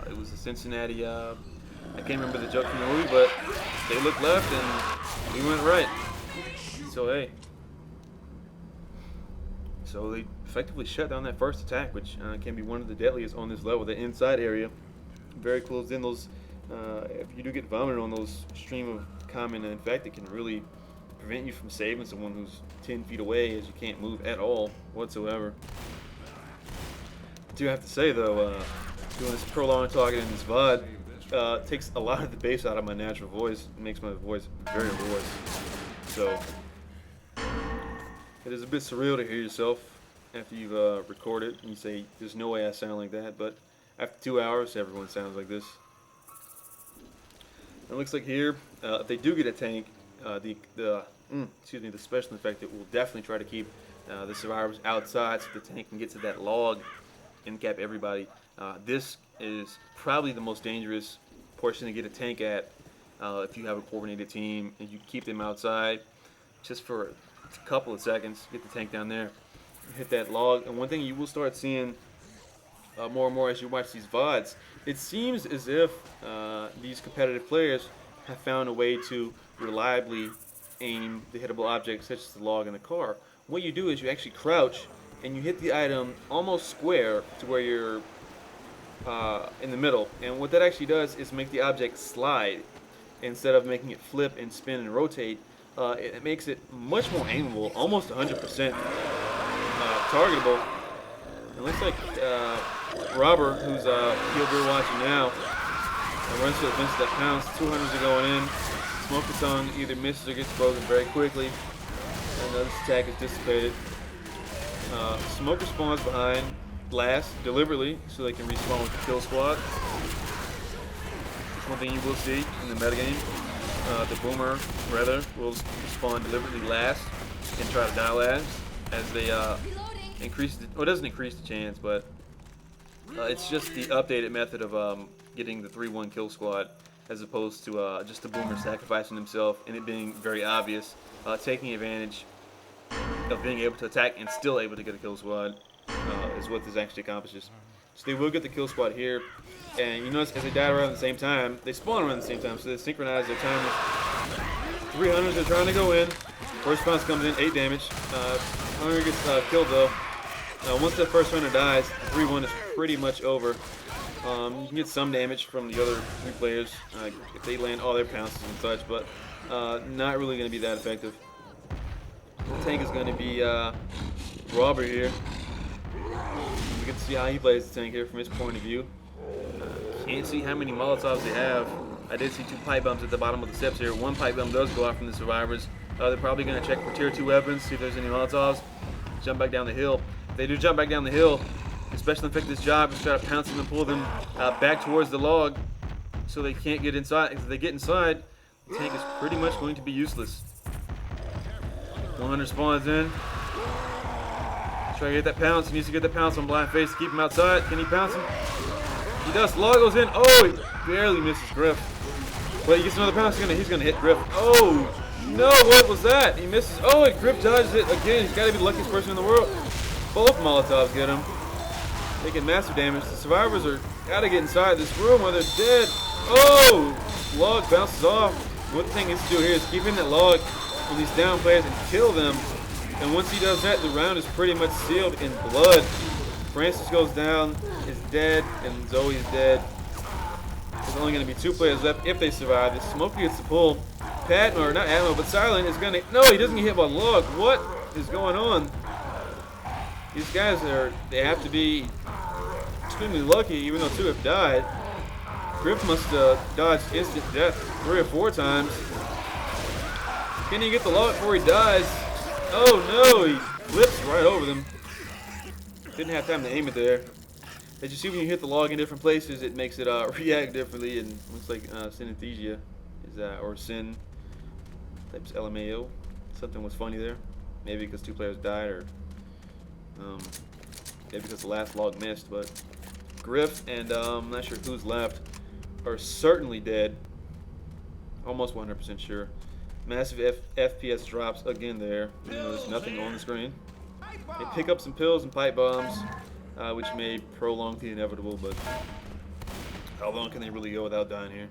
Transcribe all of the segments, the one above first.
It was the Cincinnati. I can't remember the joke from the movie, but they looked left and we went right. So hey, so they effectively shut down that first attack, which can be one of the deadliest on this level. The inside area, very close in. Those, if you do get vomited on those stream of common infect, it can really prevent you from saving someone who's 10 feet away, as you can't move at all whatsoever. I do have to say though, doing this prolonged talking in this VOD takes a lot of the bass out of my natural voice. It makes my voice very hoarse. So it is a bit surreal to hear yourself after you've recorded and you say, "There's no way I sound like that." But after 2 hours, everyone sounds like this. It looks like here, if they do get a tank, the special infected will definitely try to keep the survivors outside so the tank can get to that log and cap everybody. This is probably the most dangerous portion to get a tank at if you have a coordinated team and you keep them outside just for a couple of seconds, get the tank down there, hit that log. And one thing you will start seeing more and more as you watch these VODs, it seems as if these competitive players have found a way to reliably aim the hittable objects such as the log in the car. What you do is you actually crouch and you hit the item almost square to where you're in the middle. And what that actually does is make the object slide instead of making it flip and spin and rotate. It makes it much more aimable, almost 100% targetable. It looks like Robert, who's field we're watching now, runs to the fence that pounds. 200s are going in. Smoke the tongue either misses or gets broken very quickly. And this attack is dissipated. Smoker spawns behind last deliberately so they can respawn with the kill squad. That's one thing you will see in the metagame. The boomer, rather, will spawn deliberately last and try to die last as they increase the, well, it doesn't increase the chance, but it's just the updated method of getting the 3-1 kill squad as opposed to just the boomer sacrificing himself and it being very obvious, taking advantage of being able to attack and still able to get a kill squad is what this actually accomplishes. So they will get the kill squad here, and you notice as they die around the same time, they spawn around the same time, so they synchronize their timers. 300s are trying to go in. First bounce comes in, 8 damage. Hunter gets killed though. Once that first runner dies, 3-1 is pretty much over. You can get some damage from the other 3 players if they land all their pounces and such, but not really going to be that effective. The tank is going to be Robert here. You can see how he plays the tank here from his point of view. Can't see how many Molotovs they have. I did see 2 pipe bombs at the bottom of the steps here. 1 pipe bomb does go out from the survivors. They're probably going to check for tier 2 weapons, see if there's any Molotovs. Jump back down the hill. If they do jump back down the hill, the special infected's job is to try to pounce them and pull them back towards the log so they can't get inside. If they get inside, the tank is pretty much going to be useless. 100 spawns in. Try to get that pounce. He needs to get that pounce on blind face to keep him outside. Can he pounce him? He does. Log goes in. Oh, he barely misses Griff. But he gets another pounce. He's gonna hit Griff. Oh no! What was that? He misses. Oh, and Griff dodges it again. He's got to be the luckiest person in the world. Both Molotovs get him. Taking massive damage. The survivors are gotta get inside this room or they're dead. Oh! Log bounces off. One thing he needs to do here is keep in that log with these down players and kill them. And once he does that, the round is pretty much sealed in blood. Francis goes down, is dead, and Zoe is dead. There's only going to be 2 players left if they survive. If Smokey gets the pull, Pat, or not Admiral, but Silent is going to... No, he doesn't get hit by log. What is going on? These guys they have to be extremely lucky, even though 2 have died. Griff must have dodged instant death 3 or 4 times. Can he get the log before he dies? Oh no, he flips right over them. Didn't have time to aim it there. As you see, when you hit the log in different places, it makes it react differently, and looks like synesthesia is or sin types LMAO. Something was funny there. Maybe because 2 players died, or maybe because the last log missed. But Griff and I'm not sure who's left are certainly dead. Almost 100% sure. Massive FPS drops again there. There's nothing on the screen. They pick up some pills and pipe bombs, which may prolong the inevitable, but How long can they really go without dying here?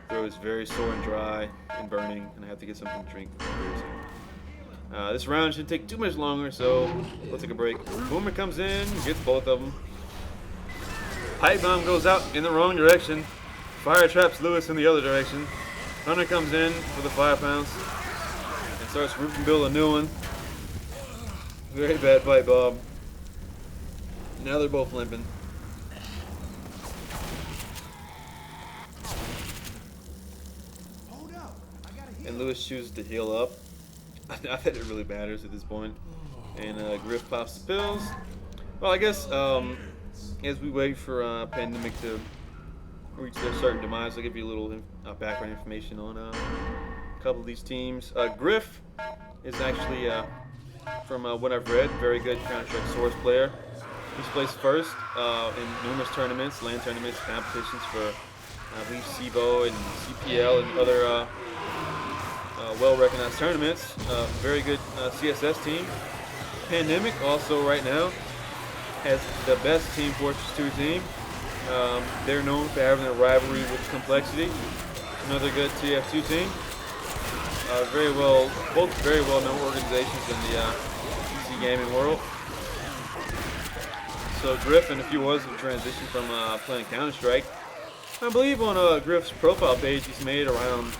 Throat is very sore and dry and burning, and I have to get something to drink very soon. This round shouldn't take too much longer, so we'll take a break. Boomer comes in, gets both of them. Pipe bomb goes out in the wrong direction. Fire traps Lewis in the other direction. Hunter comes in for the 5 pounds and starts roofing Bill a new one. Very bad pipe bomb. Now they're both limping. And Lewis chooses to heal up. Not that it really matters at this point. And Griff pops the pills. Well, I guess as we wait for Pandemic to reach their certain demise, I'll give you a little background information on a couple of these teams. Griff is actually, from what I've read, very good Counter-Strike Source player. He's placed first in numerous tournaments, LAN tournaments, competitions for, I believe, CBO and CPL and other well-recognized tournaments. Very good CSS team. Pandemic also right now has the best Team Fortress 2 team. They're known for having a rivalry with Complexity, another good TF2 team. Both very well-known organizations in the PC gaming world. So Griff, and if he was in transition from playing Counter-Strike, I believe on Griff's profile page he's made around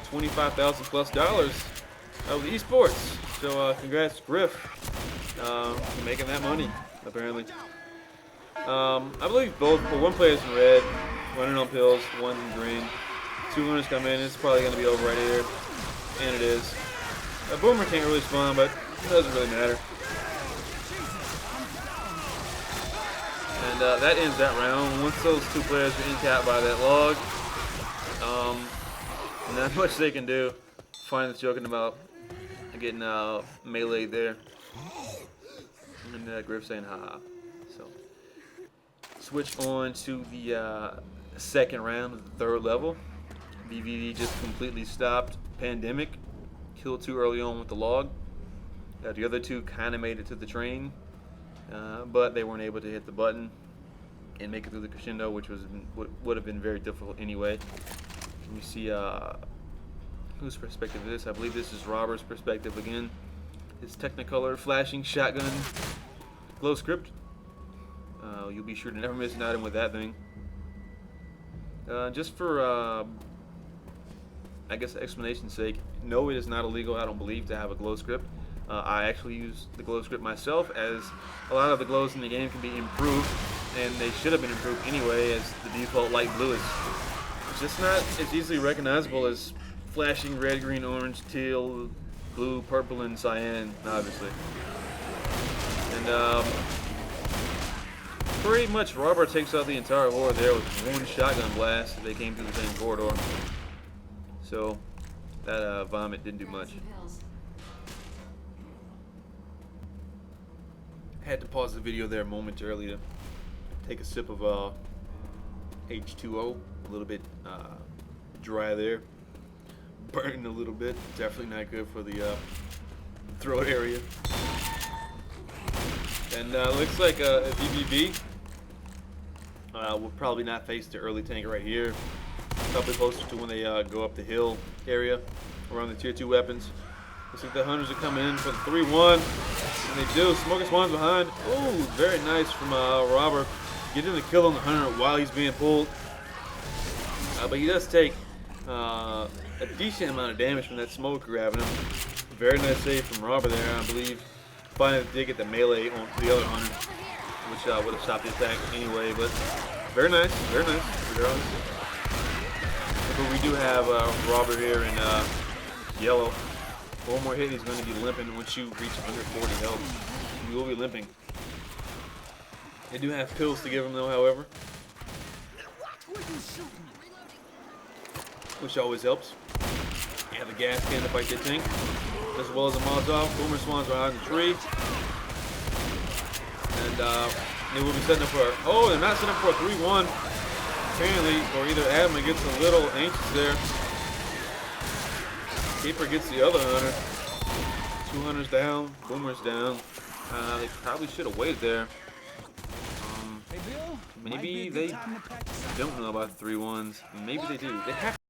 $25,000 plus with esports. So congrats, Griff, for making that money. Apparently, I believe one player's in red, running on pills, one's in green. 2 runners come in. It's probably going to be over right here, and it is. Boomer can't really spawn, but it doesn't really matter. And that ends that round. Once those 2 players are in-capped by that log, not much they can do. Finally joking about getting melee there. And Griff saying haha. So switch on to the second round of the 3rd level. vVv just completely stopped Pandemic. Killed 2 early on with the log. The other 2 kind of made it to the train, but they weren't able to hit the button and make it through the crescendo, which would have been very difficult anyway. And you see whose perspective is this? I believe this is Robert's perspective again. His Technicolor flashing shotgun glow script. You'll be sure to never miss an item with that thing. Just for, I guess, explanation's sake, no, it is not illegal, I don't believe, to have a glow script. I actually use the glow script myself, as a lot of the glows in the game can be improved, and they should have been improved anyway, as the default light blue is just not as easily recognizable as flashing red, green, orange, teal, blue, purple, and cyan, obviously. And pretty much Robert takes out the entire horde there with 1 shotgun blast as they came through the same corridor. So that vomit didn't do much. I had to pause the video there momentarily to take a sip of H2O, a little bit dry there. Burning a little bit, definitely not good for the throat area. And looks like vVv will probably not face the early tank right here. Probably closer to when they go up the hill area around the tier 2 weapons. Looks like the hunters are coming in for the 3-1, and they do. Smoking Swan's behind. Ooh, very nice from Robert, getting the kill on the hunter while he's being pulled. But he does take a decent amount of damage from that smoke grabbing him. Very nice save from Robert there, I believe. Finally did get the melee on the other hunter, which would have stopped the attack anyway. But very nice, regardless. But we do have Robert here in yellow. 1 more hit, he's going to be limping. Once you reach 140 health, you will be limping. They do have pills to give him though, however, which always helps. You have a gas can to fight that tank, as well as a Molotov. Boomer Swans are out in the tree. And they will be setting up for oh, they're not setting up for a 3-1. Apparently, or either Adam gets a little anxious there. Keeper gets the other hunter. 2 hunters down, Boomer's down. They probably should have waited there. Maybe they don't know about the 3-1s. Maybe they do. They have